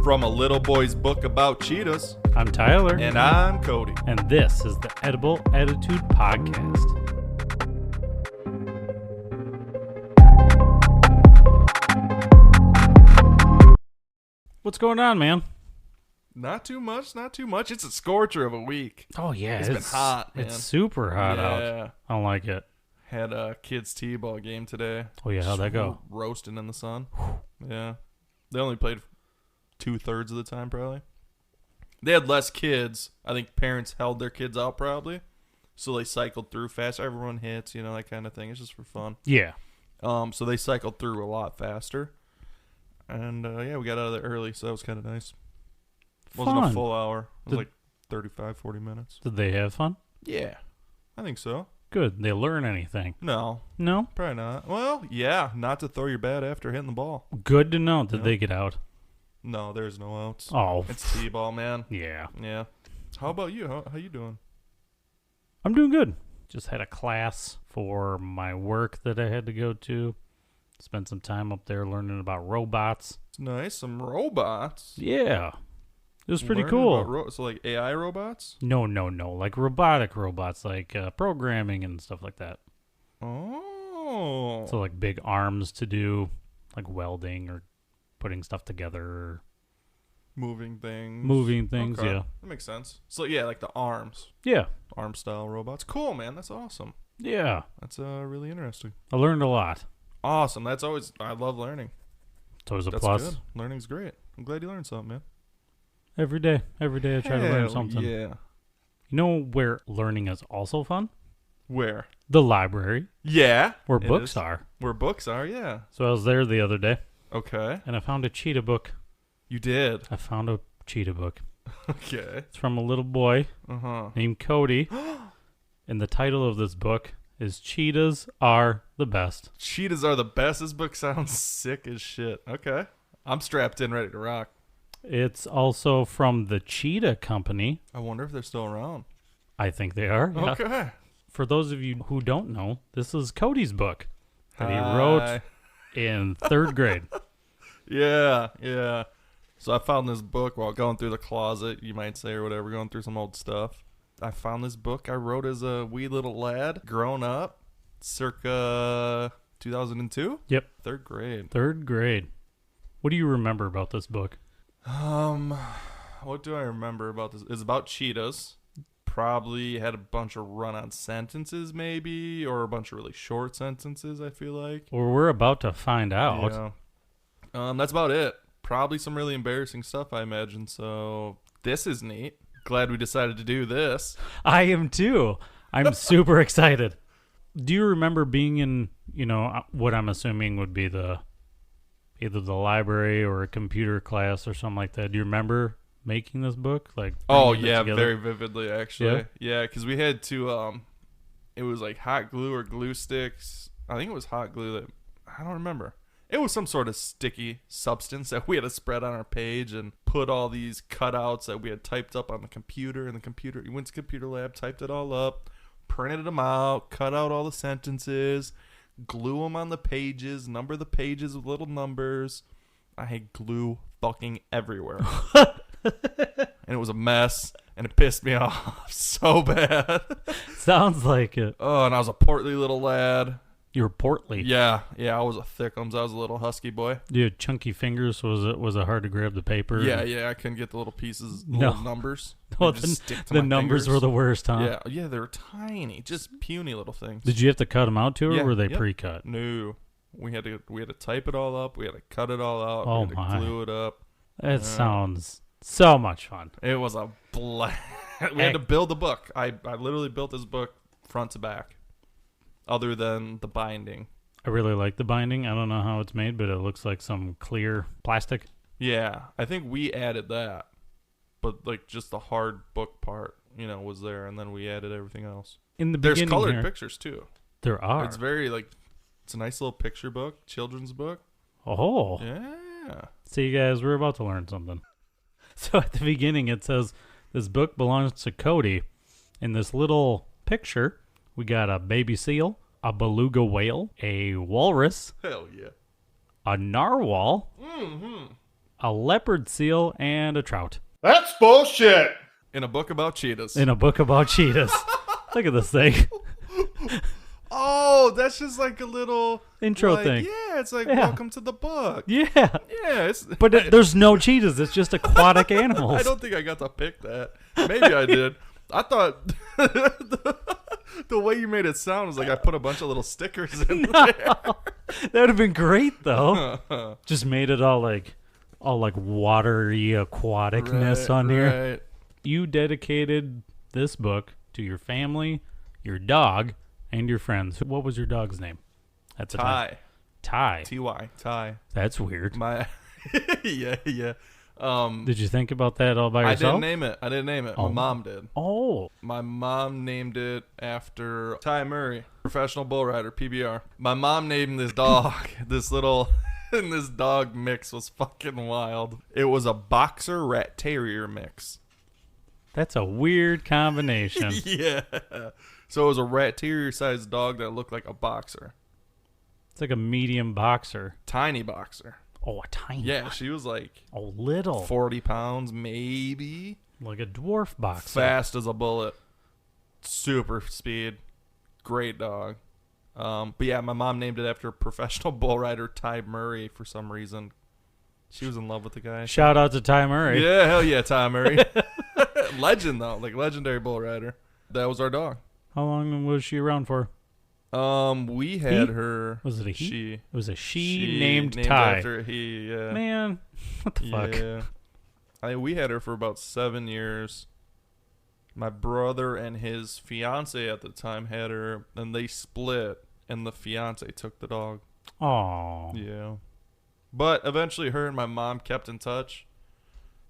From a little boy's book about cheetahs. I'm Tyler. And I'm Cody. And this is the Edible Attitude Podcast. What's going on, man? Not too much, not too much. It's a scorcher of a week. Oh, yeah. It's been hot, man. It's super hot out. I don't like it. Had a kids' t-ball game today. Oh, yeah. How'd that go? Roasting in the sun. Yeah. They only played 2/3 of the time, probably. They had less kids. I think parents held their kids out, probably. So they cycled through fast. Everyone hits, that kind of thing. It's just for fun. Yeah. So they cycled through a lot faster. And, we got out of there early, so that was kind of nice. Wasn't a full hour. It was like 35, 40 minutes. Did they have fun? Yeah. I think so. Good. They learn anything? No. No? Probably not. Well, yeah. Not to throw your bat after hitting the ball. Good to know. Did they get out? No, there's no outs. Oh. It's t-ball, man. Yeah. Yeah. How about you? How you doing? I'm doing good. Just had a class for my work that I had to go to. Spent some time up there learning about robots. It's nice. Some robots. Yeah. It was pretty Learning cool. about so like AI robots? No. Like robotic robots, like programming and stuff like that. Oh. So like big arms to do like welding or putting stuff together. Or moving things. Okay. Yeah. That makes sense. So yeah, like the arms. Yeah. Arm style robots. Cool, man. That's awesome. Yeah. That's really interesting. I learned a lot. Awesome. I love learning. It's always a That's plus. Good. Learning's great. I'm glad you learned something, man. Every day I try to learn something. Yeah. You know where learning is also fun? Where? The library. Yeah. Where books are. Where books are, yeah. So I was there the other day. Okay. And I found a cheetah book. You did? I found a cheetah book. Okay. It's from a little boy named Cody. And the title of this book is Cheetahs Are the Best. Cheetahs Are the Best? This book sounds sick as shit. Okay. I'm strapped in, ready to rock. It's also from the Cheetah Company. I wonder if they're still around. I think they are. Yeah. Okay. For those of you who don't know, this is Cody's book that he wrote in 3rd grade. Yeah. So I found this book while going through the closet, you might say, or whatever, going through some old stuff. I found this book I wrote as a wee little lad, grown up, circa 2002? Yep. 3rd grade. 3rd grade. What do you remember about this book? What do I remember about this? It's about cheetahs. Probably had a bunch of run-on sentences, maybe, or a bunch of really short sentences, I feel like. Well, we're about to find out. Yeah. That's about it. Probably some really embarrassing stuff, I imagine. So this is neat. Glad we decided to do this. I am too. I'm super excited. Do you remember being in, what I'm assuming would be either the library or a computer class or something like that? Do you remember making this book? Very vividly, actually. Yeah, because we had to, it was like hot glue or glue sticks. I think it was hot glue I don't remember. It was some sort of sticky substance that we had to spread on our page and put all these cutouts that we had typed up on the computer. And we went to computer lab, typed it all up, printed them out, cut out all the sentences, glue them on the pages, number the pages with little numbers. I had glue fucking everywhere. And it was a mess, and it pissed me off so bad. Sounds like it. Oh, and I was a portly little lad. You were portly. Yeah, I was a thickums. I was a little husky boy. You had chunky fingers. Was it hard to grab the paper? Yeah, I couldn't get the little pieces, little numbers. No, the numbers were the worst, huh? Yeah, they were tiny, just puny little things. Did you have to cut them out too, or were they pre-cut? No, we had to type it all up. We had to cut it all out. Oh, we had to glue it up. That sounds so much fun. It was a blast. We had to build the book. I literally built this book front to back. Other than the binding. I really like the binding. I don't know how it's made, but it looks like some clear plastic. Yeah, I think we added that. But like just the hard book part, was there, and then we added everything else. There's colored pictures too. There are. It's it's a nice little picture book, children's book. Oh. Yeah. See, guys, we're about to learn something. So at the beginning it says, this book belongs to Cody. In this little picture, we got a baby seal, a beluga whale, a walrus, hell yeah, a narwhal, a leopard seal, and a trout. That's bullshit. In a book about cheetahs. In a book about cheetahs. Look at this thing. Oh, that's just like a little intro thing. Yeah, it's like welcome to the book. Yeah. Yeah. But there's no cheetahs. It's just aquatic animals. I don't think I got to pick that. Maybe I did. I thought the way you made it sound was like I put a bunch of little stickers in there. That would have been great, though. Just made it all like watery aquaticness on here. Right. You dedicated this book to your family, your dog, and your friends. What was your dog's name at the time? Ty. T-Y. Ty. That's weird. Yeah. Did you think about that all by yourself? I didn't name it. Oh. My mom did. Oh. My mom named it after Ty Murray, professional bull rider, PBR. My mom named this dog, and this dog mix was fucking wild. It was a boxer rat terrier mix. That's a weird combination. Yeah. So it was a rat terrier sized dog that looked like a boxer. It's like a medium boxer. Tiny boxer. Oh, a tiny Yeah, she was like a little 40 pounds, maybe. Like a dwarf boxer. Fast as a bullet. Super speed. Great dog. But yeah, my mom named it after professional bull rider Ty Murray for some reason. She was in love with the guy. Shout out to Ty Murray. Yeah, hell yeah, Ty Murray. Legend though, like legendary bull rider. That was our dog. How long was she around for? We had her. Was it a he? She. It was a she named Ty. After he. Yeah. Man, what the fuck? Yeah. We had her for about 7 years. My brother and his fiance at the time had her, and they split, and the fiance took the dog. Oh. Yeah. But eventually, her and my mom kept in touch,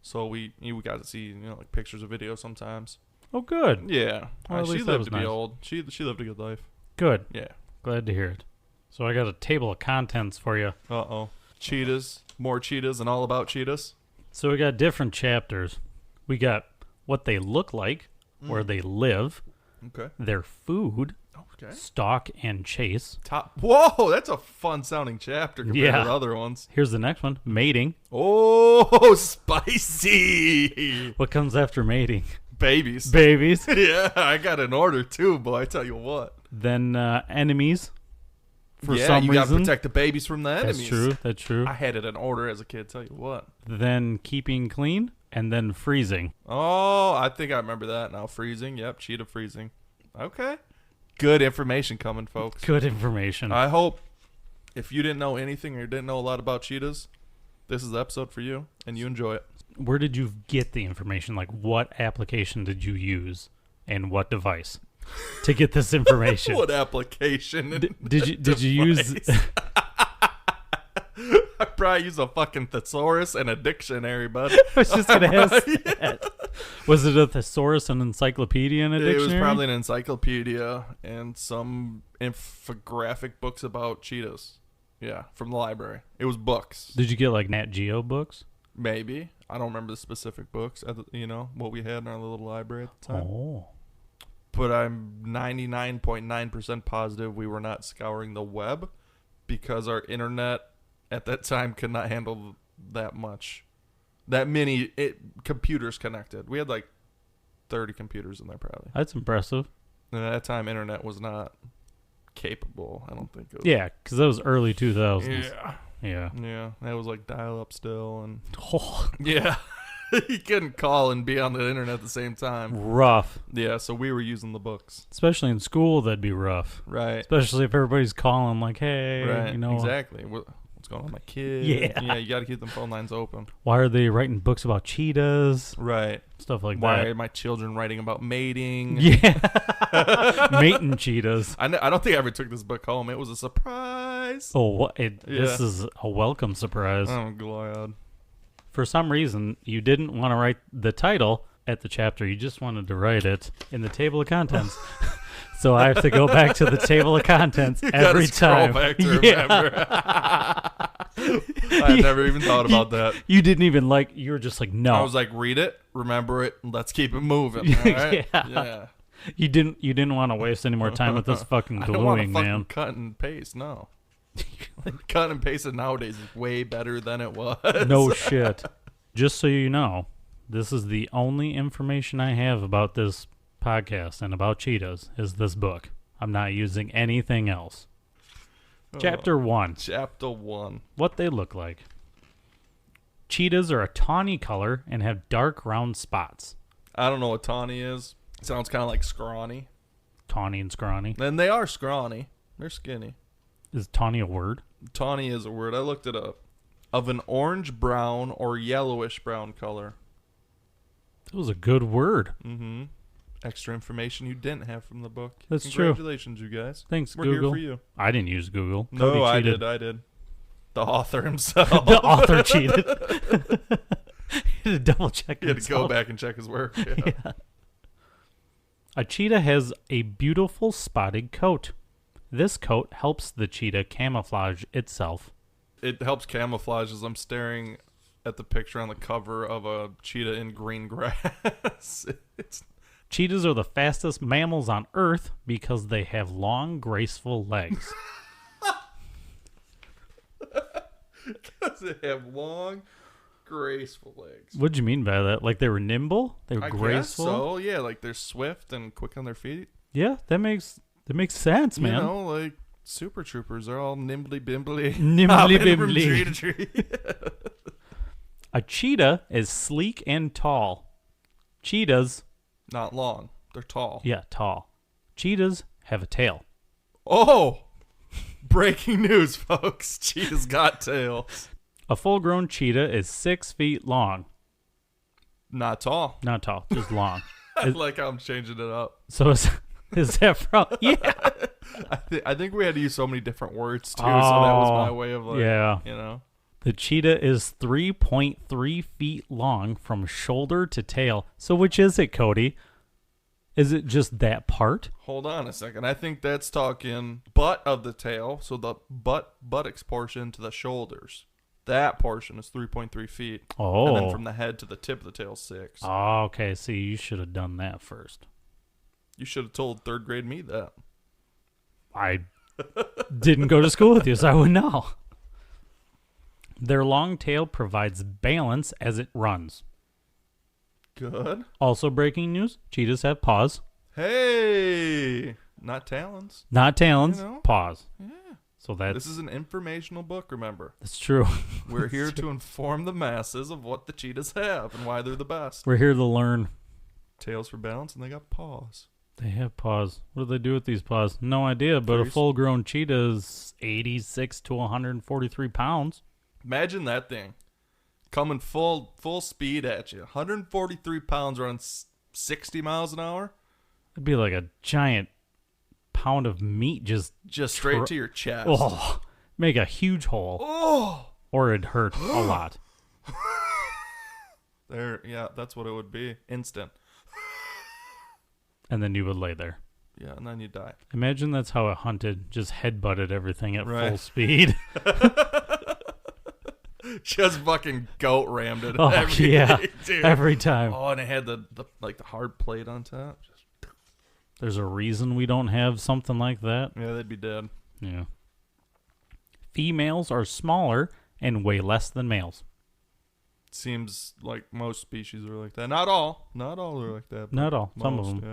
so we got to see like pictures of videos sometimes. Oh, good. Yeah. Well, She lived to be nice. old. She lived a good life. Good. Yeah. Glad to hear it. So I got a table of contents for you. Uh-oh. Cheetahs. More cheetahs and all about cheetahs. So we got different chapters. We got what they look like, where they live, Okay. their food, Okay. stalk and chase. Whoa, that's a fun sounding chapter compared to other ones. Here's the next one, mating. Oh, spicy. What comes after mating? Babies. Babies. Yeah, I got an order too, boy. I tell you what. Then enemies. For yeah, some you reason. gotta protect the babies from the enemies. That's true. I had it in order as a kid, tell you what. Then keeping clean, and then freezing. Oh, I think I remember that now. Freezing, yep, cheetah freezing. Okay. Good information coming, folks. Good information. I hope if you didn't know anything or didn't know a lot about cheetahs, this is the episode for you, and you enjoy it. Where did you get the information? Like, what application did you use, and what device to get this information? What application? Did you use? I probably use a fucking thesaurus and a dictionary, bud. I was just gonna ask. That. Was it a thesaurus, an encyclopedia, and a dictionary? It was probably an encyclopedia and some infographic books about cheetahs. Yeah, from the library. It was books. Did you get like Nat Geo books? Maybe. I don't remember the specific books. What we had in our little library at the time. Oh. But I'm 99.9% positive we were not scouring the web because our internet at that time could not handle that many computers connected. We had like 30 computers in there probably. That's impressive. And at that time, internet was not capable. I don't think it was. Yeah, because that was early 2000s. Yeah. Yeah. That was like dial-up still. And Oh. yeah. You couldn't call and be on the internet at the same time. Rough. Yeah, so we were using the books. Especially in school, that'd be rough. Right. Especially if everybody's calling like, hey, Right. you know. Exactly. What's going on with my kid? Yeah. Yeah, you got to keep them phone lines open. Why are they writing books about cheetahs? Right. Stuff like Why that. are my children writing about mating? Yeah. Mating cheetahs. I don't think I ever took this book home. It was a surprise. Oh, what? This is a welcome surprise. I'm glad. For some reason, you didn't want to write the title at the chapter. You just wanted to write it in the table of contents. So I have to go back to the table of contents every time. Back to remember. I never even thought about that. You didn't even you were just like, no. I was like, read it, remember it, and let's keep it moving. All right? Yeah. You didn't want to waste any more time with this fucking I don't want to gluing, fucking man. cut and paste, no. Cut and pasted nowadays is way better than it was. No shit. Just so you know, this is the only information I have about this podcast and about cheetahs is this book. I'm not using anything else. Chapter 1. Chapter 1. What they look like. Cheetahs are a tawny color and have dark round spots. I don't know what tawny is. It sounds kind of like scrawny. Tawny and scrawny. And they are scrawny. They're skinny. Is tawny a word? Tawny is a word. I looked it up. Of an orange-brown or yellowish-brown color. That was a good word. Mm-hmm. Extra information you didn't have from the book. That's true. Congratulations, you guys. Thanks, We're Google. here for you. I didn't use Google. No, Cody I cheated. did. The author himself. The author cheated. He had to double check He had to himself. go back and check his work. Yeah. Yeah. A cheetah has a beautiful spotted coat. This coat helps the cheetah camouflage itself. It helps camouflage as I'm staring at the picture on the cover of a cheetah in green grass. Cheetahs are the fastest mammals on Earth because they have long, graceful legs. Because they have long, graceful legs. What do you mean by that? Like they were nimble? They were graceful? Guess so, yeah. Like they're swift and quick on their feet. Yeah, that makes sense, man. You know, like Super Troopers. They're all nimbly bimbly. Nimbly hopping from bimbly. tree to tree. A cheetah is sleek and tall. Cheetahs, Not long. They're tall. yeah, tall. Cheetahs have a tail. Oh! Breaking news, folks. Cheetah's got tails. A full-grown cheetah is 6 feet long. Not tall. Not tall, just long. I like how I'm changing it up. So is that from? Yeah. I think we had to use so many different words, too, so that was my way of, like, yeah. you know. The cheetah is 3.3 feet long from shoulder to tail. So which is it, Cody? Is it just that part? Hold on a second. I think that's talking butt of the tail, so the buttocks portion to the shoulders. That portion is 3.3 feet. Oh. And then from the head to the tip of the tail, 6. Oh, okay. See, you should have done that first. You should have told third grade me that. I didn't go to school with you, so I would know. Their long tail provides balance as it runs. Good. Also breaking news, cheetahs have paws. Hey! Not talons. Not talons, You know? paws. Yeah. So that's This is an informational book, remember. That's true. We're here to inform the masses of what the cheetahs have and why they're the best. We're here to learn. Tails for balance, and they got paws. They have paws. What do they do with these paws? No idea, but a Furries. full-grown cheetah is 86 to 143 pounds. Imagine that thing coming full speed at you. 143 pounds running 60 miles an hour. It'd be like a giant pound of meat just straight to your chest. Oh, make a huge hole. Oh! Or it'd hurt a lot. There, yeah, that's what it would be. Instant. And then you would lay there. Yeah, and then you die. Imagine that's how it hunted. Just headbutted everything at Right. full speed. Just fucking goat rammed it. Oh, every yeah. day, dude. Every time. Oh, and it had the hard plate on top. There's a reason we don't have something like that. Yeah, they'd be dead. Yeah. Females are smaller and weigh less than males. Seems like most species are like that. Not all. Not all are like that. but Not all. Some of most, them.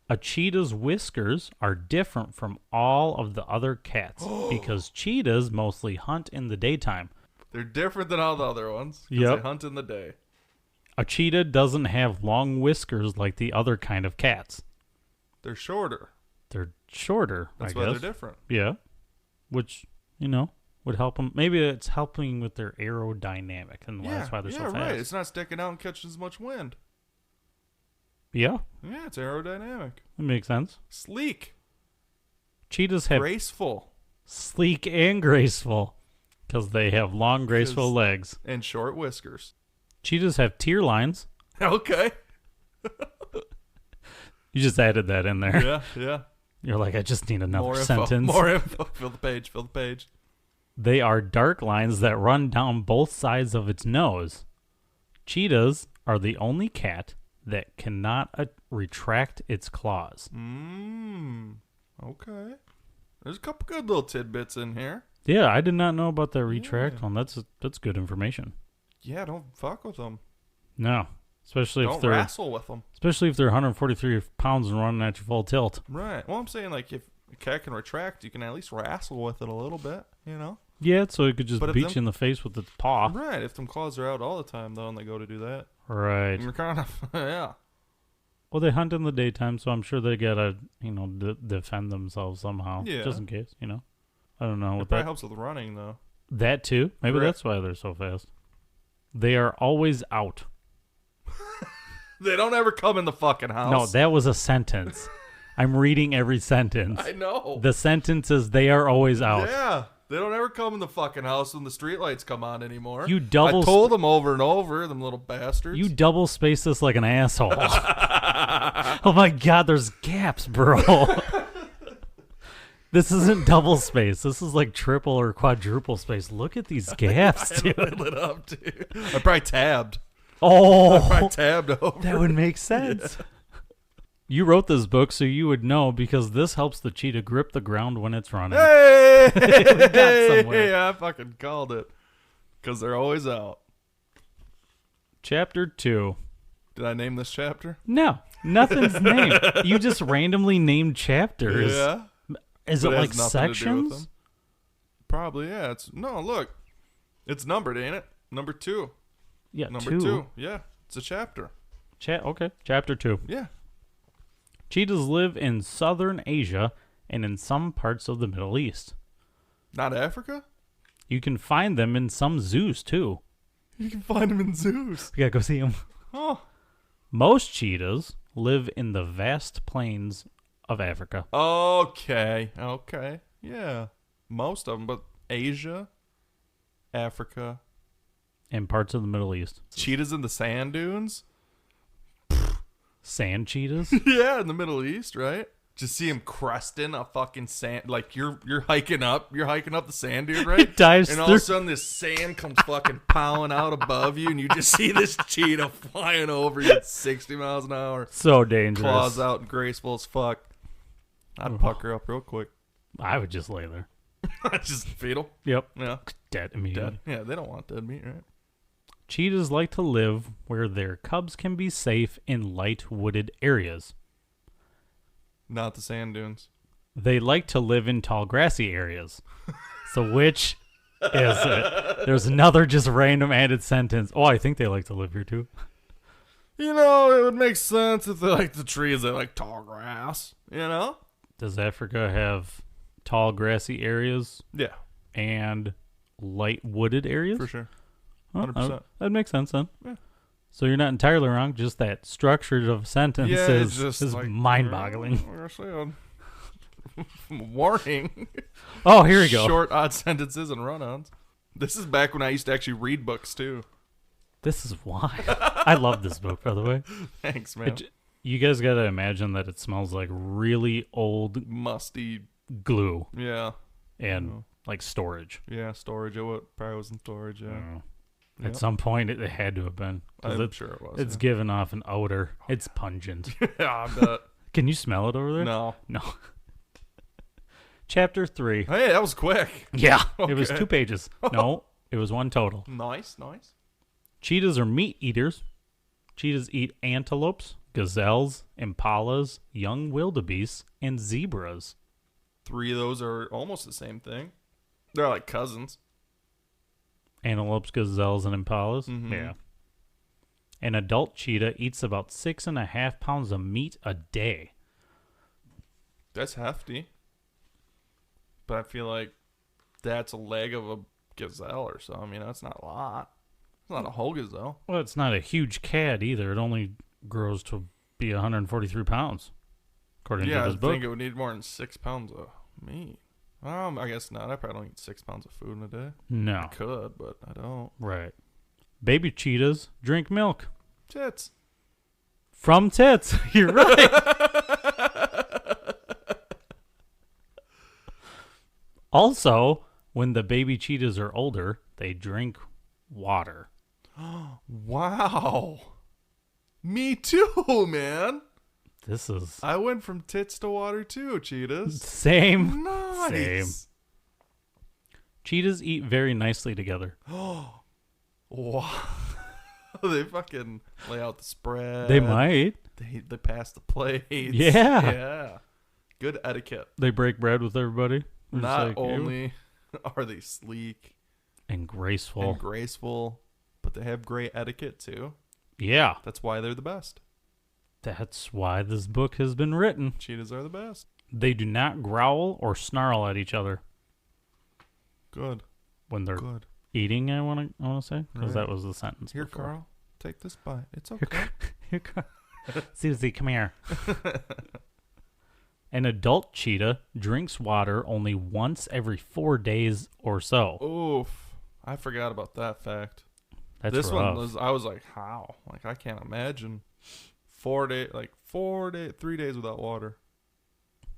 yeah. A cheetah's whiskers are different from all of the other cats because cheetahs mostly hunt in the daytime. They're different than all the other ones. 'Cause Yep. They hunt in the day. A cheetah doesn't have long whiskers like the other kind of cats. They're shorter. They're shorter, That's I why guess. they're different. Yeah. Which, would help them. Maybe it's helping with their aerodynamic, and that's why they're so fast. right. It's not sticking out and catching as much wind. Yeah, Yeah, it's aerodynamic. that makes sense. Sleek. Cheetahs have Graceful. sleek and graceful because they have long, graceful 'Cause- legs. And short whiskers. Cheetahs have tear lines. Okay. You just added that in there. Yeah, yeah. You're like, I just need another More info. sentence. More info. Fill the page. Fill the page. They are dark lines that run down both sides of its nose. Cheetahs are the only cat that cannot retract its claws. Okay. There's a couple good little tidbits in here. Yeah, I did not know about that retract one. That's good information. Yeah, don't fuck with them. No, especially don't if they're wrestle with them. Especially if they're 143 pounds and running at you full tilt. Right. Well, I'm saying like if a cat can retract, you can at least wrestle with it a little bit. You know. Yeah, so it could just beat you in the face with its paw. Right. If them claws are out all the time though, and they go to do that. Right. You're kind of yeah. Well, they hunt in the daytime, so I'm sure they gotta defend themselves somehow. Yeah. Just in case, I don't know. It probably helps with running though. That too. Maybe that's why they're so fast. They are always out. They don't ever come in the fucking house. No, that was a sentence. I'm reading every sentence. I know. The sentence is they are always out. Yeah. They don't ever come in the fucking house when the streetlights come on anymore. I told them over and over, them little bastards. You double space this like an asshole. Oh my god, there's gaps, bro. This isn't double space. This is like triple or quadruple space. Look at these gaps, dude. I lit up, dude. I probably tabbed. Oh, I probably tabbed over. That would make sense. Yeah. You wrote this book so you would know because this helps the cheetah grip the ground when it's running. Hey, I fucking called it. Because they're always out. Chapter 2. Did I name this chapter? No, nothing's named. You just randomly named chapters. Yeah. Is it like sections? Probably, yeah. Look. It's numbered, ain't it? Number 2. Yeah, Number 2. Yeah, it's a chapter. Okay, chapter 2. Yeah. Cheetahs live in southern Asia and in some parts of the Middle East. Not Africa? You can find them in some zoos, too. You can find them in zoos. We gotta go see them. Oh. Most cheetahs live in the vast plains of Africa. Okay. Yeah. Most of them, but Asia, Africa, and parts of the Middle East. Cheetahs in the sand dunes? Sand cheetahs? Yeah, in the Middle East, right? Just see him cresting a fucking sand, like you're hiking up the sand dune, right? It dives and all of a sudden this sand comes fucking plowing out above you, and you just see this cheetah flying over you at 60 miles an hour. So dangerous. Claws out and graceful as fuck. I'd pucker up real quick. I would just lay there. Just fetal. Yep. Yeah. Dead immediately. Dead. Yeah, they don't want dead meat, right? Cheetahs like to live where their cubs can be safe in light wooded areas. Not the sand dunes. They like to live in tall grassy areas. So which is it? There's another just random added sentence. Oh, I think they like to live here too. You know, it would make sense if they like the trees, they like tall grass, you know? Does Africa have tall grassy areas? Yeah. And light wooded areas? For sure. 100%. 100%. That makes sense then. Yeah. So you're not entirely wrong. Just that structure of sentence is like, mind-boggling. Warning. Oh, here we go. Short, odd sentences and run-ons. This is back when I used to actually read books, too. This is why. I love this book, by the way. Thanks, man. You guys got to imagine that it smells like really old... musty... glue. Yeah. And, like, storage. Yeah, storage. Probably was in storage, yeah. Yep. At some point, it had to have been. I'm sure it was. It's given off an odor. It's pungent. Yeah, I bet. Can you smell it over there? No. Chapter 3. Hey, that was quick. Yeah. Okay. It was 2 pages. No, it was 1 total. Nice. Cheetahs are meat eaters. Cheetahs eat antelopes, gazelles, impalas, young wildebeests, and zebras. 3 of those are almost the same thing. They're like cousins. Antelopes, gazelles, and impalas? Mm-hmm. Yeah. An adult cheetah eats about 6.5 pounds of meat a day. That's hefty. But I feel like that's a leg of a gazelle or so. I mean, that's not a lot. It's not a whole gazelle. Well, it's not a huge cat either. It only grows to be 143 pounds, according to this book. I think it would need more than 6 pounds of meat. I guess not. I probably don't eat 6 pounds of food in a day. No. I could, but I don't. Right. Baby cheetahs drink milk. Tits. From tits. You're right. Also, when the baby cheetahs are older, they drink water. Wow. Me too, man. I went from tits to water too, cheetahs. Same. Nice. Same. Cheetahs eat very nicely together. Oh, wow. They fucking lay out the spread. They might. They pass the plates. Yeah. Yeah. Good etiquette. They break bread with everybody. They're just Not like, only are they sleek and graceful, but they have great etiquette too. Yeah. That's why they're the best. That's why this book has been written. Cheetahs are the best. They do not growl or snarl at each other. Good. When they're good. Eating, I want to say, because Right. that was the sentence. Here, before. Carl, take this bite. It's okay. Here, Susie, come here. An adult cheetah drinks water only once every 4 days or so. Oof. I forgot about that fact. That's this rough. one was, I was like, how? Like, I can't imagine 4 days, 3 days without water.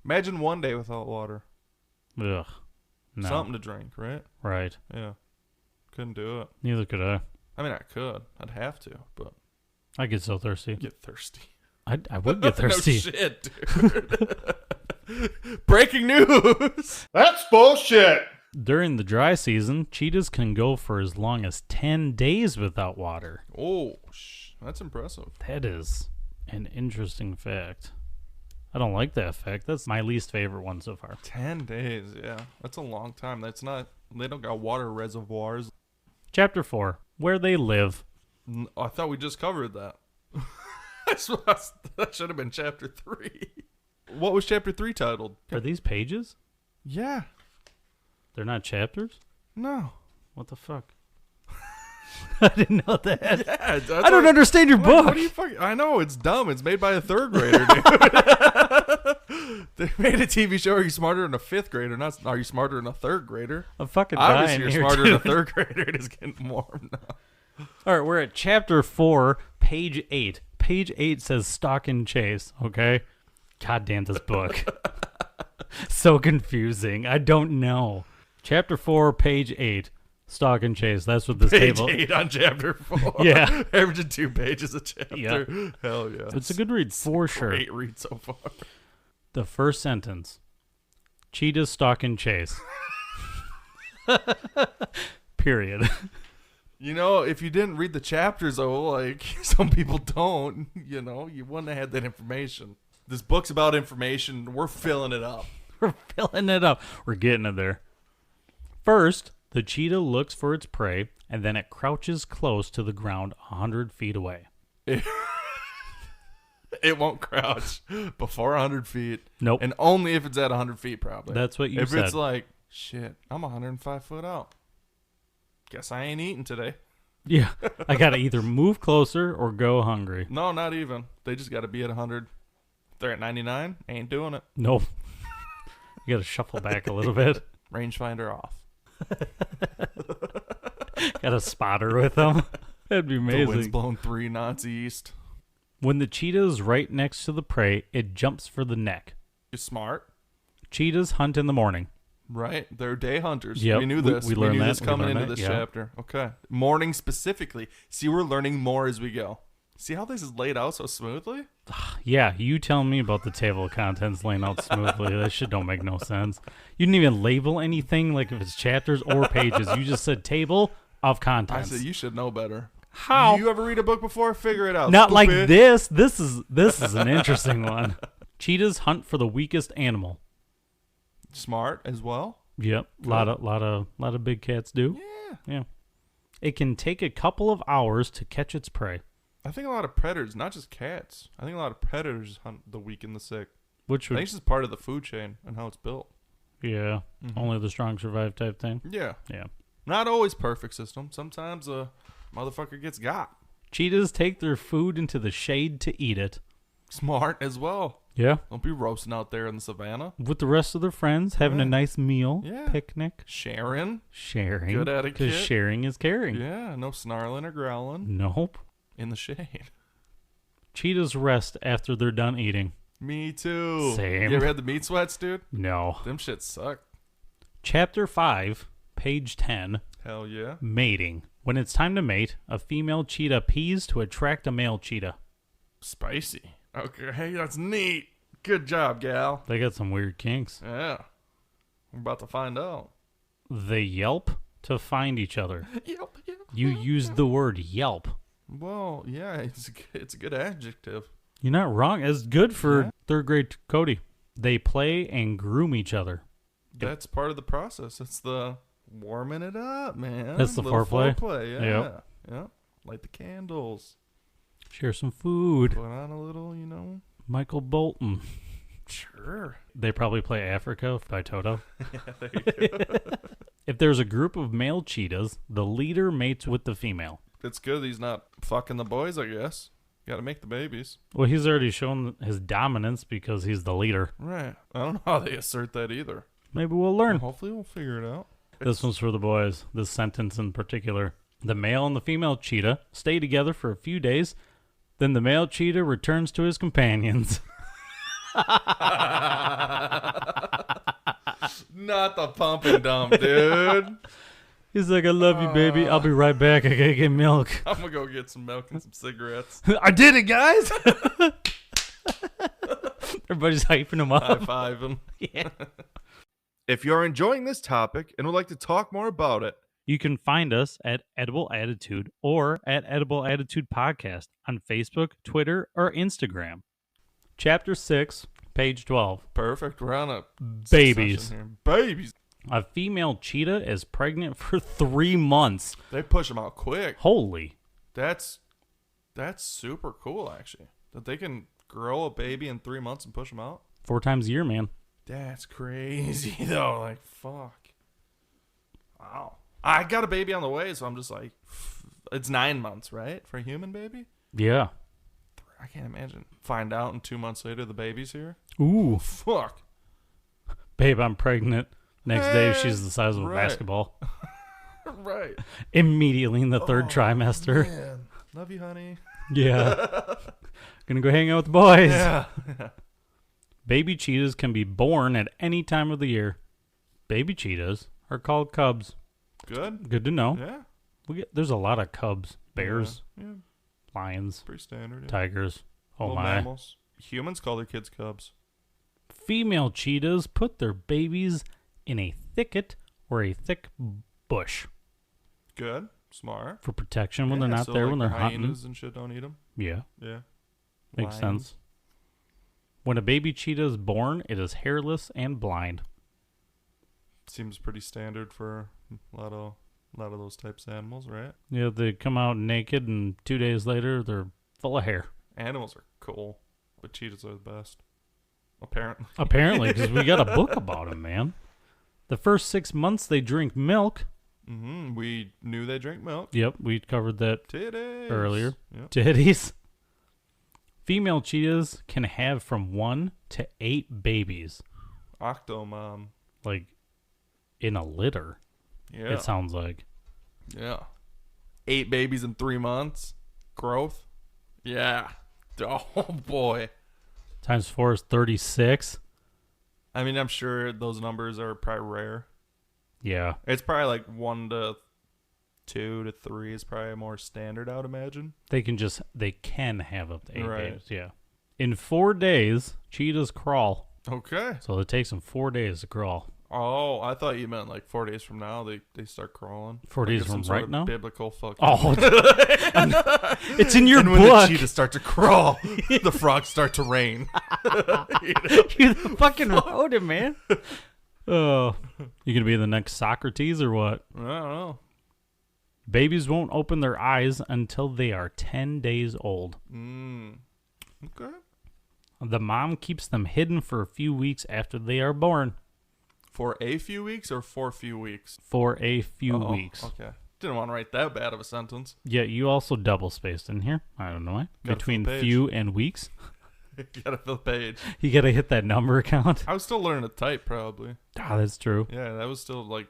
Imagine 1 day without water. Ugh. No. Something to drink, right? Right. Yeah. Couldn't do it. Neither could I. I mean, I could. I'd have to, but I get so thirsty. get thirsty. I would get thirsty. No shit, dude. Breaking news. That's bullshit. During the dry season, cheetahs can go for as long as 10 days without water. Oh, that's impressive. That is an interesting fact. I don't like that fact. That's my least favorite one so far. 10 days, yeah. That's a long time. They don't got water reservoirs. Chapter 4, Where They Live. I thought we just covered that. That should have been chapter 3. What was chapter 3 titled? Are these pages? Yeah. They're not chapters? No. What the fuck? I didn't know that. Yeah, I don't understand your book. What do you fucking? I know it's dumb. It's made by a 3rd grader, dude. They made a TV show. Are you smarter than a 5th grader? Not. Are you smarter than a 3rd grader? I'm fucking Obviously, dying you're here, smarter dude. than a 3rd grader. It is getting warm now. All right, we're at chapter 4, page 8. Page 8 says Stalk and Chase, okay? God damn this book. So confusing. I don't know. Chapter 4, page 8. Stalk and Chase. That's what this Page table... 8 on chapter 4. Yeah. Averaging 2 pages a chapter. Yeah. Hell yeah. It's a good read for sure. Great read so far. The first sentence. Cheetahs stalk and chase. Period. You know, if you didn't read the chapters, though, like some people don't, you know, you wouldn't have had that information. This book's about information. We're filling it up. We're filling it up. We're getting it there. First, the cheetah looks for its prey, and then it crouches close to the ground 100 feet away. It won't crouch before 100 feet. Nope. And only if it's at 100 feet, probably. That's what you if said. If it's like, shit, I'm 105 foot out. Guess I ain't eating today. Yeah. I got to either move closer or go hungry. No, not even. They just got to be at 100. If they're at 99, ain't doing it. Nope. You got to shuffle back a little bit. Rangefinder off. Got a spotter with them. That'd be amazing. The wind's blowing 3 knots east. When the cheetah is right next to the prey, it jumps for the neck. You're smart. Cheetahs hunt in the morning. Right. They're day hunters. Yep. We knew this. We learned knew that. this coming We learned into that. this Yeah. chapter. Okay. Morning specifically. See, we're learning more as we go. See how this is laid out so smoothly? Yeah, you tell me about the table of contents laying out smoothly. That shit don't make no sense. You didn't even label anything, like if it's chapters or pages. You just said table of I contents. said you should know better. How? You ever read a book before? Figure it out. Not like stupid. this. This is an interesting one. Cheetahs hunt for the weakest animal. Smart as well. Yep, lot of big cats do. Yeah. It can take a couple of hours to catch its prey. I think a lot of predators, not just cats. I think a lot of predators hunt the weak and the sick. Which I would, think it's just part of the food chain and how it's built. yeah, Mhm. only the strong survive type thing. Yeah. Yeah. Not always perfect system. Sometimes a motherfucker gets got. Cheetahs take their food into the shade to eat it. Smart as well. Yeah. Don't be roasting out there in the savannah. With the rest of their friends, having a Yeah. nice meal, Yeah. picnic, Sharing. sharing. Good etiquette. Because sharing is caring. Yeah, no snarling or growling Nope. in the shade. Cheetahs rest after they're done eating. Me too. Same. You ever had the meat sweats, dude? No. Them shit suck. Chapter 5, page 10, Hell yeah. mating. When it's time to mate, a female cheetah pees to attract a male cheetah. Spicy. Okay, that's neat. Good job, gal. They got some weird kinks. Yeah. We're about to find out. They yelp to find each other. Yelp. You used the word yelp. Well, yeah, it's a good adjective. You're not wrong. It's good for third grade Cody. They play and groom each other. That's part of the process. It's the warming it up, man. That's the foreplay. Yep. Yeah. Light the candles. Share some food. Put on a little, Michael Bolton. Sure. They probably play Africa by Toto. Yeah, there you go. If there's a group of male cheetahs, the leader mates with the female. It's good he's not fucking the boys, I guess. Got to make the babies. Well, he's already shown his dominance because he's the leader. Right. I don't know how they assert that either. Maybe we'll learn. Well, hopefully we'll figure it out. This one's for the boys. This sentence in particular. The male and the female cheetah stay together for a few days. Then the male cheetah returns to his companions. Not the pump and dump, dude. He's like, I love you, baby. I'll be right back. I gotta get milk. I'm gonna go get some milk and some cigarettes. I did it, guys. Everybody's hyping him up. High five him. Yeah. If you're enjoying this topic and would like to talk more about it, you can find us at Edible Attitude or at Edible Attitude Podcast on Facebook, Twitter, or Instagram. Chapter 6, page 12. Perfect. We're on a babies. Here. Babies. A female cheetah is pregnant for 3 months. They push them out quick. Holy. That's super cool, actually. That they can grow a baby in 3 months and push them out. 4 times a year, man. That's crazy, though. Like, fuck. Wow. I got a baby on the way, so I'm just like, it's 9 months, right? For a human baby? Yeah. I can't imagine. Find out and 2 months later the baby's here. Ooh. Fuck. Babe, I'm pregnant. Next day, she's the size of a basketball. Right. Immediately in the third trimester. Man. Love you, honey. Yeah. Gonna go hang out with the boys. Yeah. Baby cheetahs can be born at any time of the year. Baby cheetahs are called cubs. Good. Good to know. Yeah. There's a lot of cubs, bears, yeah. lions, Pretty standard. Yeah. tigers. Oh Little my. Mammals. Humans call their kids cubs. Female cheetahs put their babies in a thicket or a thick bush. Good. Smart. For protection when they're not so there, like when they're the hunting. hyenas and shit don't eat them. Yeah. Yeah. Makes Lions. sense. When a baby cheetah is born, it is hairless and blind. Seems pretty standard for a lot of those types of animals, right? Yeah, they come out naked, and 2 days later, they're full of hair. Animals are cool, but cheetahs are the best. Apparently. Apparently, because we got a book about them, man. The first 6 months, they drink milk. Mm-hmm. We knew they drink milk. Yep, we covered that Titties. earlier. Yep. Titties. Female cheetahs can have from 1 to 8 babies. Octomom. Like, in a litter. Yeah. It sounds like. Yeah. 8 babies in 3 months. Growth. Yeah. Oh, boy. Times 4 is 36. I mean, I'm sure those numbers are probably rare. Yeah. It's probably like 1 to 2 to 3 is probably more standard, I would imagine. They can have up to 8 Right. babies. Yeah. In 4 days, cheetahs crawl. Okay. So it takes them 4 days to crawl. Oh, I thought you meant like 4 days from now they start crawling. 4 days from right now? Biblical fucking. Oh, it's in your and book. when the cheetahs start to crawl, the frogs start to rain. You fucking wrote it, man. Oh, you gonna be the next Socrates or what? I don't know. Babies won't open their eyes until they are 10 days old. Okay. The mom keeps them hidden for a few weeks after they are born. For a few weeks or for a few weeks? For a few weeks. Okay. Didn't want to write that bad of a sentence. Yeah, you also double spaced in here. I don't know why. Gotta Between fill the page. few and weeks. You gotta fill the page. You gotta hit that number count. I was still learning to type, probably. Ah, that's true. Yeah, that was still like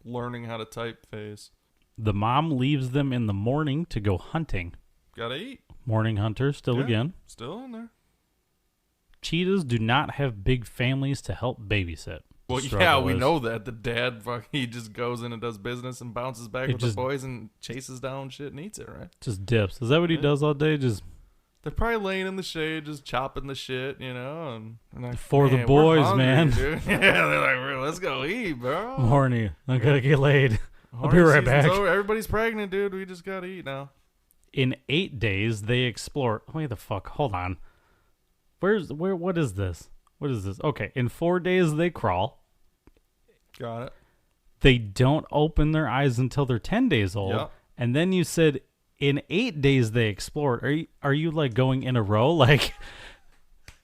learning how to type phase. The mom leaves them in the morning to go hunting. Gotta eat. Morning hunter, still Yeah, again. Still in there. Cheetahs do not have big families to help babysit. Well, yeah, we know that. The dad, he just goes in and does business and bounces back with the boys and chases down shit and eats it, right? Just dips. Is that what he does all day? Just They're probably laying in the shade, just chopping the shit, and like, For the boys, hungry, man. Dude. Yeah, they're like, let's go eat, bro. I'm horny. I gotta get laid. I'll be right back. Over. Everybody's pregnant, dude. We just gotta eat now. In 8 days, they explore. Wait the fuck. Hold on. What is this? What is this? Okay. In 4 days, they crawl. Got it. They don't open their eyes until they're 10 days old. Yep. And then you said in 8 days they explore. Are you like going in a row? Like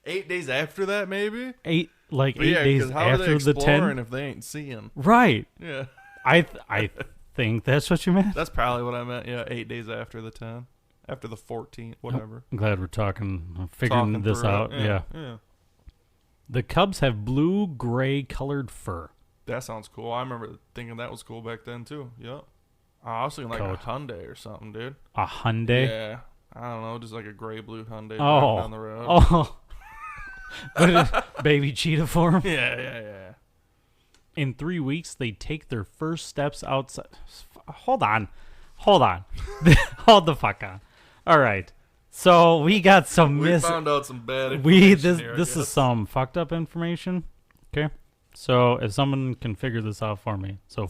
8 days after that, maybe? 8 yeah, days how after are they the 10? if they ain't seeing? Right. Yeah. I think that's what you meant. That's probably what I meant. Yeah, 8 days after the 10. After the 14th, whatever. I'm glad we're figuring this out. Yeah. The cubs have blue-gray colored fur. That sounds cool. I remember thinking that was cool back then, too. Yep. I was thinking like a Hyundai or something, dude. A Hyundai? Yeah. I don't know, just like a gray-blue Hyundai down the road. Oh. Baby cheetah form? Yeah. In 3 weeks, they take their first steps outside. Hold on. Hold the fuck on. All right. So we got some We found out some bad information here, this is some fucked up information. Okay. So if someone can figure this out for me. So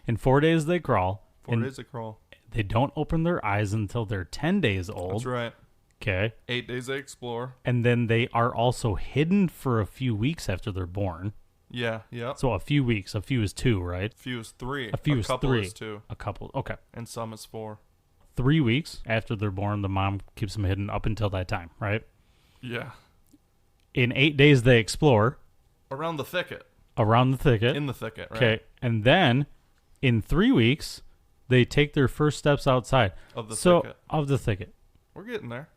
in 4 days they crawl. 4 days they crawl. They don't open their eyes until they're 10 days old. That's right. Okay. 8 days they explore. And then they are also hidden for a few weeks after they're born. Yeah. So a few weeks. A few is 2, right? A few is 3. A few is 3. A couple is 2. A couple. Okay. And some is 4. 3 weeks after they're born, the mom keeps them hidden up until that time, right? Yeah. In 8 days, they explore. Around the thicket. In the thicket, right. Okay. And then in 3 weeks, they take their first steps outside. Of the thicket. We're getting there.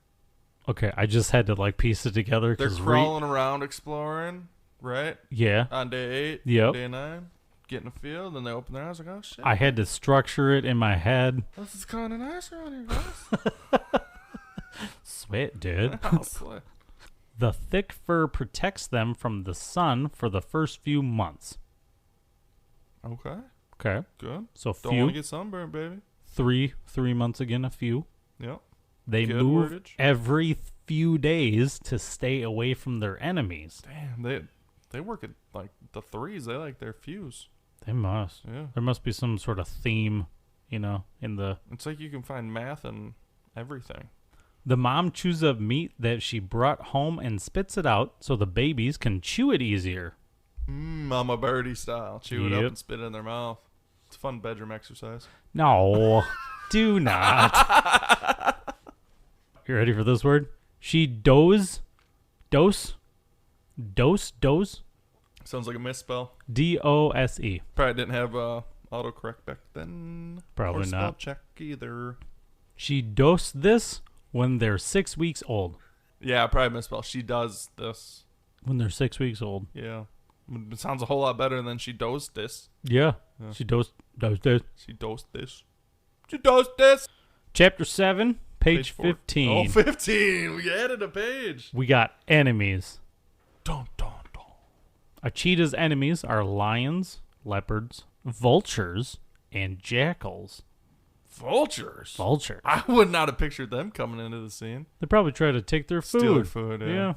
Okay. I just had to piece it together. They're crawling around exploring, right? Yeah. On day 8, yep. Day 9. Getting a field, and they open their eyes like, oh shit. I had to structure it in my head. This is kind of nice around here, guys. Sweat, dude. Sweat. The thick fur protects them from the sun for the first few months. Okay. Good. So Don't want to get sunburned, baby. 3 months again, a few. Yep. They move every few days to stay away from their enemies. Damn, they work at like the 3s. They like their fews. They must. Yeah. There must be some sort of theme, in the... It's like you can find math and everything. The mom chews up meat that she brought home and spits it out so the babies can chew it easier. Mama birdie style. Chew it up and spit it in their mouth. It's a fun bedroom exercise. No. Do not. You ready for this word? She dose. Sounds like a misspell. DOSE. Probably didn't have autocorrect back then. Probably or spell not. Check either. She dosed this when they're 6 weeks old. Yeah, probably misspell. She does this. When they're 6 weeks old. Yeah. It sounds a whole lot better than she dosed this. Yeah. She dosed this. She dosed this. She dosed this. Chapter 7, page 15. Oh, 15. We added a page. We got enemies. Dun, dun, dun. A cheetah's enemies are lions, leopards, vultures, and jackals. Vultures? I would not have pictured them coming into the scene. They probably try to take their food. Steal their food, yeah.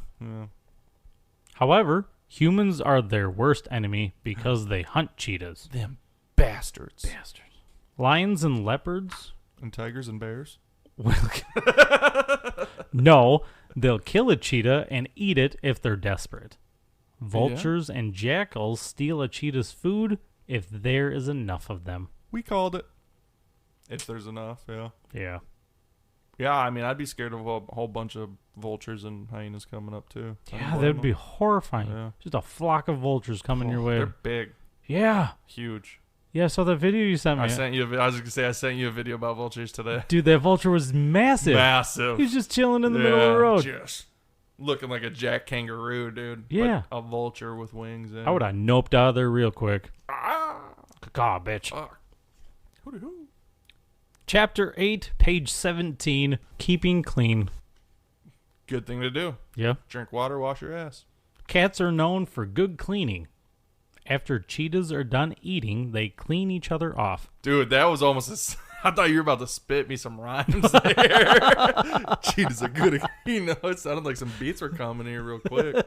However, humans are their worst enemy because they hunt cheetahs. Them bastards. Lions and leopards. And tigers and bears? No, they'll kill a cheetah and eat it if they're desperate. Vultures and jackals steal a cheetah's food if there is enough of them. We called it. If there's enough, yeah. Yeah. Yeah, I mean, I'd be scared of a whole bunch of vultures and hyenas coming up, too. Yeah, that'd be horrifying. Yeah. Just a flock of vultures coming your way. They're big. Yeah. Huge. Yeah, so the video you sent me. I was going to say, I sent you a video about vultures today. Dude, that vulture was massive. Massive. He was just chilling in the middle of the road. Just looking like a jack kangaroo, dude. Yeah. But a vulture with wings. I would have noped out of there real quick. God, bitch. Hoo-dee-hoo. Chapter 8, page 17, keeping clean. Good thing to do. Yeah. Drink water, wash your ass. Cats are known for good cleaning. After cheetahs are done eating, they clean each other off. Dude, that was almost I thought you were about to spit me some rhymes there. Cheetahs are good. It sounded like some beats were coming here real quick.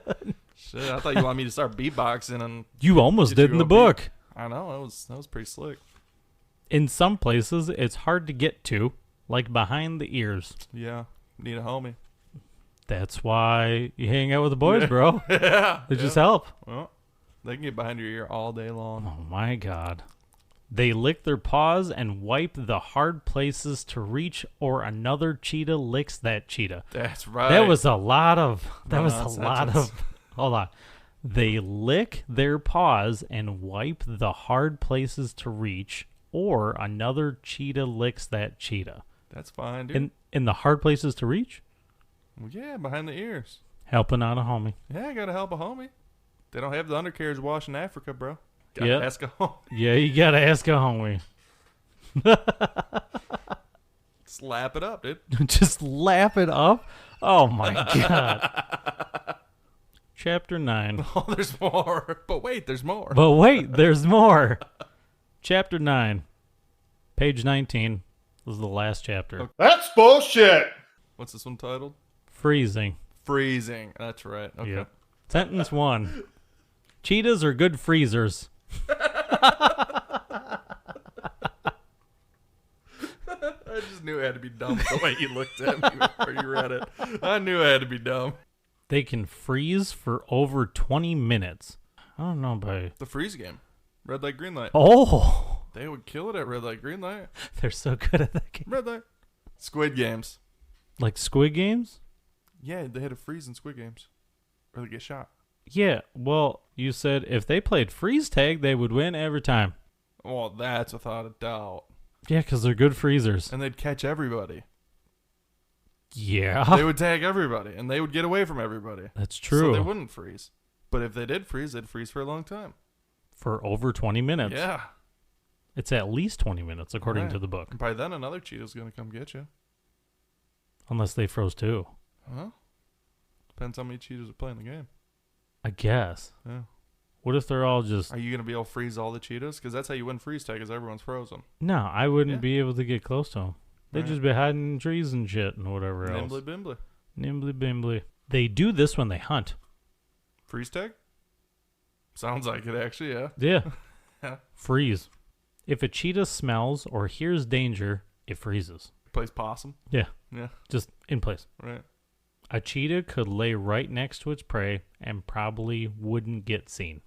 Shit, I thought you wanted me to start beatboxing. And you almost did in the book. I know, that was pretty slick. In some places, it's hard to get to, like behind the ears. Yeah, need a homie. That's why you hang out with the boys, bro. Yeah. They just help. Well, they can get behind your ear all day long. Oh, my God. They lick their paws and wipe the hard places to reach, or another cheetah licks that cheetah. That's right. That was a lot of... Hold on. They lick their paws and wipe the hard places to reach, or another cheetah licks that cheetah. That's fine, dude. In the hard places to reach? Well, yeah, behind the ears. Helping out a homie. Yeah, I gotta help a homie. They don't have the undercarriage wash in Africa, bro. Gotta ask a homie. Yeah, you gotta ask a homie. Slap it up, dude. Just lap it up? Oh, my God. Chapter 9. Oh, there's more. But wait, there's more. Chapter 9. Page 19. This is the last chapter. Okay. That's bullshit. What's this one titled? Freezing. That's right. Okay. Yep. Sentence 1. Cheetahs are good freezers. I just knew it had to be dumb the way you looked at me before you read it. I knew it had to be dumb. They can freeze for over 20 minutes. I don't know by... The freeze game. Red light, green light. Oh! They would kill it at red light, green light. They're so good at that game. Red light. Squid Games. Like Squid Games? Yeah, they had to freeze in Squid Games. Or they get shot. Yeah, well, you said if they played freeze tag, they would win every time. Well, that's without a doubt. Yeah, because they're good freezers. And they'd catch everybody. Yeah. They would tag everybody, and they would get away from everybody. That's true. So they wouldn't freeze. But if they did freeze, they'd freeze for a long time. For over 20 minutes. Yeah. It's at least 20 minutes, according to the book. And by then, another cheetah's going to come get you. Unless they froze too. Huh? Depends how many cheetahs are playing the game. I guess. Yeah. What if they're all just... Are you going to be able to freeze all the cheetahs? Because that's how you win freeze tag, is everyone's frozen. No, I wouldn't be able to get close to them. They'd Right. just be hiding in trees and shit and whatever else. Nimbly bimbly. Nimbly bimbly. They do this when they hunt. Freeze tag? Sounds like it, actually, yeah. Yeah. Freeze. If a cheetah smells or hears danger, it freezes. Plays possum. Yeah. Yeah. Just in place. Right. A cheetah could lay right next to its prey and probably wouldn't get seen.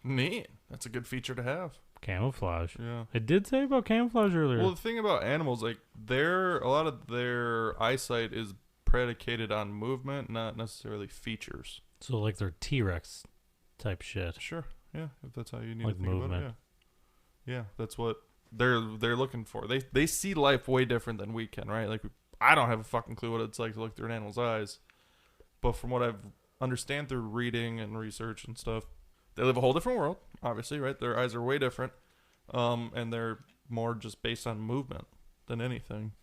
Neat. That's a good feature to have. Camouflage. Yeah. It did say about camouflage earlier. Well, the thing about animals, like, a lot of their eyesight is predicated on movement, not necessarily features. So like their T-Rex type shit. Sure. Yeah. If that's how you need Like to think movement. about it. Yeah. Yeah. That's what they're looking for. They see life way different than we can, right? Like, I don't have a fucking clue what it's like to look through an animal's eyes. But from what I've understand through reading and research and stuff, they live a whole different world, obviously, right? Their eyes are way different. And they're more just based on movement than anything.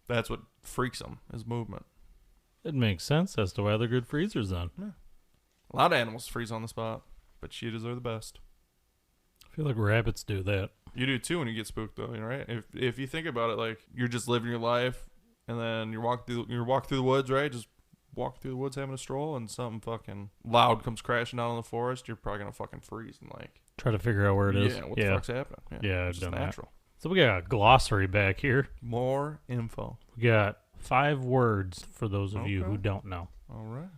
That's what freaks them, is movement. It makes sense as to why they're good freezers then. Yeah. A lot of animals freeze on the spot, but cheetahs are the best. I feel like rabbits do that. You do too when you get spooked, though, right? If you think about it, like, you're just living your life, and then you walk through the woods, right? Just walk through the woods having a stroll, and something fucking loud comes crashing down in the forest. You're probably gonna fucking freeze and like try to figure out where it is. Yeah, what the fuck's happening? Yeah, I've it's done natural. That. So we got a glossary back here. More info. We got 5 words for those of you who don't know. All right.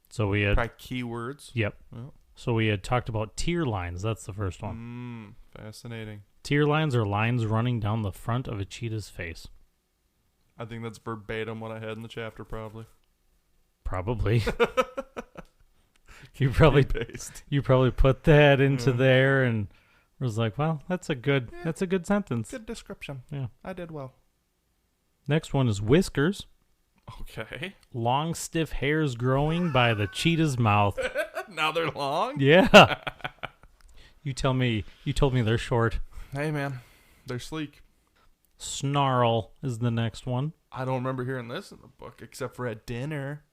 So we had probably keywords. Yep. Yep. So we had talked about tier lines. That's the first one. Fascinating. Tier lines are lines running down the front of a cheetah's face. I think that's verbatim what I had in the chapter, probably. Probably. you probably put that into there and was like, well, that's a good sentence. Good description. Yeah. I did well. Next Next one is whiskers. Okay. Long, stiff hairs growing by the cheetah's mouth. Now they're long? Yeah. You told me they're short. Hey, man. They're sleek. Snarl is the next one. I don't remember hearing this in the book except for at dinner.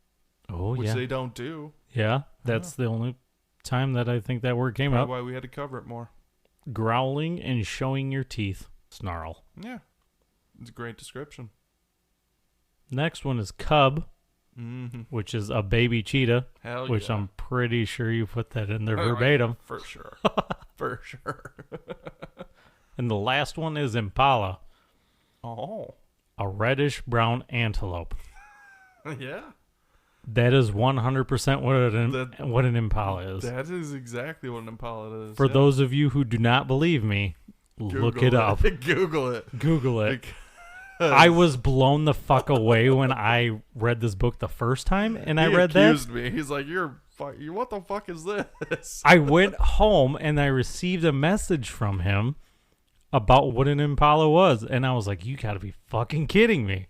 Oh, which yeah. they don't do. Yeah, that's the only time that I think that word came up. Why we had to cover it more. Growling and showing your teeth. snarl. Yeah. It's a great description. Next one is cub, Mm-hmm. which is a baby cheetah, Hell which yeah. I'm pretty sure you put that in there Oh, verbatim. yeah, for sure. For sure. And the last one is impala, Oh. a reddish-brown antelope. Yeah. That is 100% what an impala is. That is exactly what an impala is. For those of you who do not believe me, look it up. Google it. Google it. Because I was blown the fuck away when I read this book the first time, and I read that. He accused me. He's like, what the fuck is this? I went home and I received a message from him about what an impala was, and I was like, you gotta be fucking kidding me.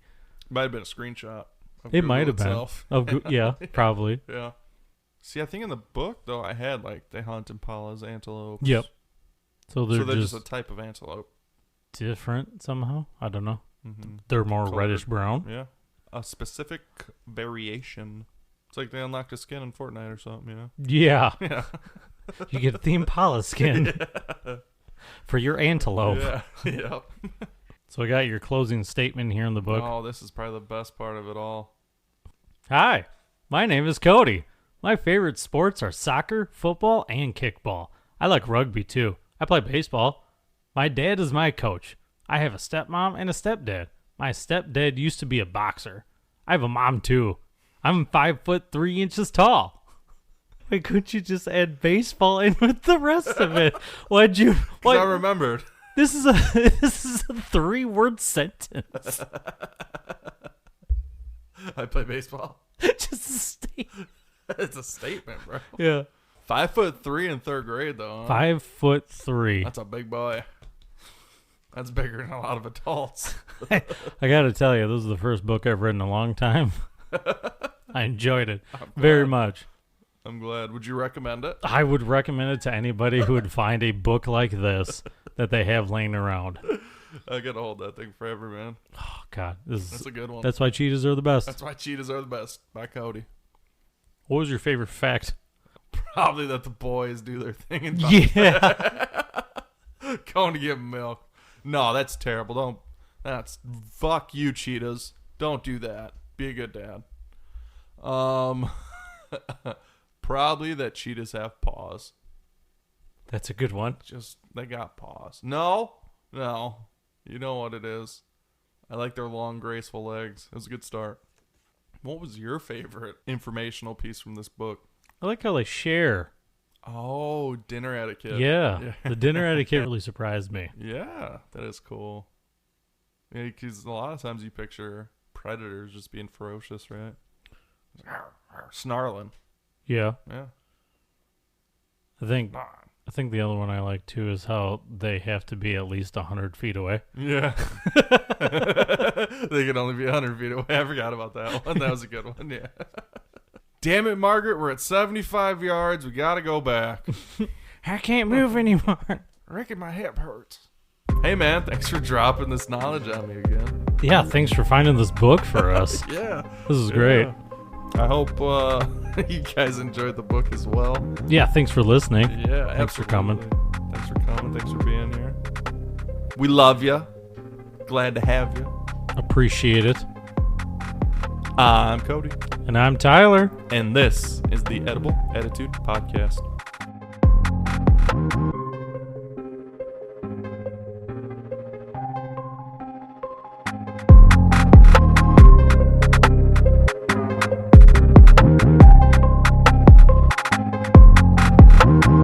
Might have been a screenshot. It might have been. Yeah, probably. Yeah. See, I think in the book, though, I had, like, they hunt impalas, antelopes. Yep. So they're just a type of antelope. different somehow. I don't know. Mm-hmm. They're more Colored. reddish-brown. Yeah. A specific variation. It's like they unlocked a skin in Fortnite or something, you know? Yeah. Yeah. You get the impala skin for your antelope. Yeah. Yep. So I got your closing statement here in the book. Oh, this is probably the best part of it all. Hi, my name is Cody. My favorite sports are soccer, football, and kickball. I like rugby too. I play baseball. My dad is my coach. I have a stepmom and a stepdad. My stepdad used to be a boxer. I have a mom too. I'm 5'3" tall. Why couldn't you just add baseball in with the rest of it? Why'd you? Why? I remembered. This is a 3-word sentence. I play baseball. Just a statement. It's a statement, bro. Yeah. 5'3" in third grade, though. Huh? 5'3". That's a big boy. That's bigger than a lot of adults. I gotta tell you, this is the first book I've read in a long time. I enjoyed it very much. I'm glad. Would you recommend it? I would recommend it to anybody who would find a book like this that they have laying around. I gotta hold that thing forever, man. Oh God, That's a good one. That's why cheetahs are the best. That's why cheetahs are the best. By Cody. What was your favorite fact? Probably that the boys do their thing in Yeah. going to give milk. No, that's terrible. Fuck you, cheetahs. Don't do that. Be a good dad. Probably that cheetahs have paws. That's a good one. Just, they got paws. No. You know what it is. I like their long, graceful legs. It was a good start. What was your favorite informational piece from this book? I like how they share. Oh, dinner etiquette. Yeah. The dinner etiquette really surprised me. Yeah, that is cool. Yeah, because a lot of times you picture predators just being ferocious, right? Snarling. Yeah. Yeah. I think the other one I like too is how they have to be at least 100 feet away. Yeah. They can only be 100 feet away. I forgot about that one. That was a good one, yeah. Damn it, Margaret. We're at 75 yards. We got to go back. I can't move anymore. Rick, my hip hurts. Hey, man. Thanks for dropping this knowledge on me again. Yeah, thanks for finding this book for us. Yeah. This is great. I hope you guys enjoyed the book as well. Yeah, thanks for listening. Yeah, Thanks for coming. Thanks for coming. Thanks for being here. We love you. Glad to have you. Appreciate it. I'm Cody. And I'm Tyler. And this is the Edible Attitude Podcast.